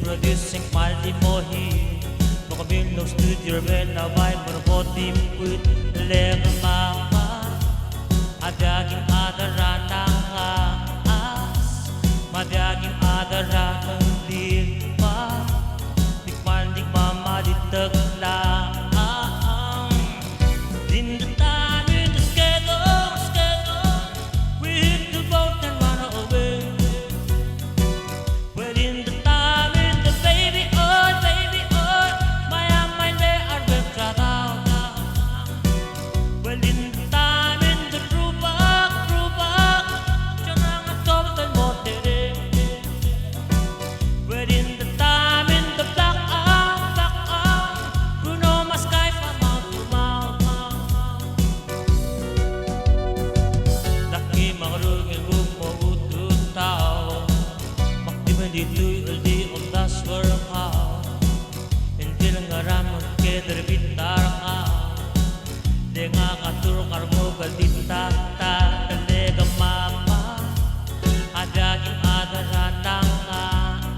producing Maldi Mohi Makabil no studio Bella Bay Marbotim Quit Lega Mama Adaging Adarana As Madaging Adarana Lilpa Tikman di Mama Ditagla Dito'y aldi om das warang hindi lang ngaramot ke terbitar de nga katur karmo galdita ta talega mama adaging adaranang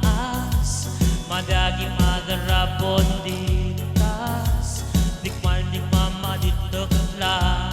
as madaging adarabon ditas dikmal di mama dito la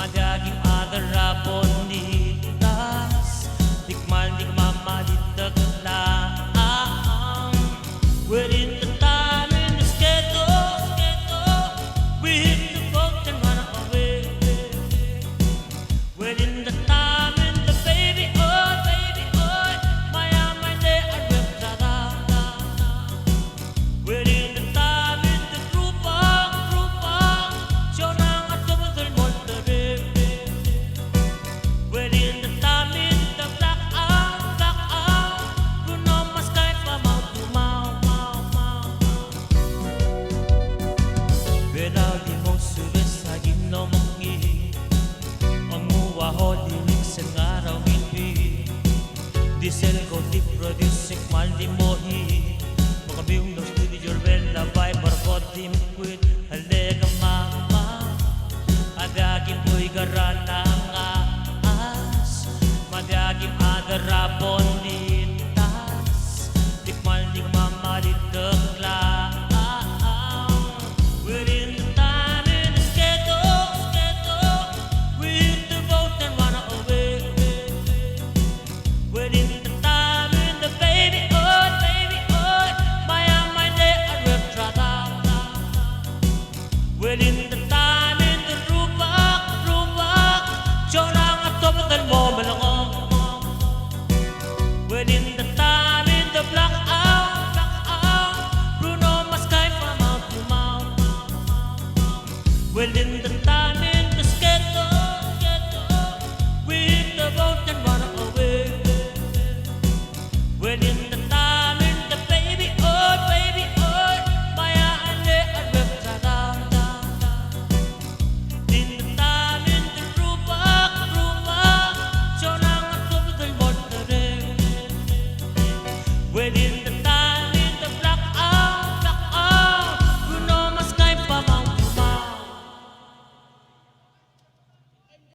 madaging adarapon ditas tikman di mama ditagla within the time in the schedule we hit the boat and run away within the time in the baby oy my day I ripped within the time in the rupa chonang at tumatal mo within the time in the black out Bruno mas kahit pa mouth to mouth Belaw di mong subis sa ginomongi ang muwa ho dinig sa ngaraw hindi diesel ko di producing Maldi Mohi makabiyong no studio Bella Bay Marbotim Quit Halega Mama adaging ko'y garanang madaging adarapon ditas tikmal di mama ditagla within the time in the schedule we hit the boat and run away within the time in the baby oy my day I ripped within the time in the rubak chonang at tumatal mo malangong within the time in the black out Bruno mas kahit pa mouth to mouth within the time in the schedule we hit the boat and run away within the time in the baby oy maya ande at website in the time in the rubak chonang at tumatal mo within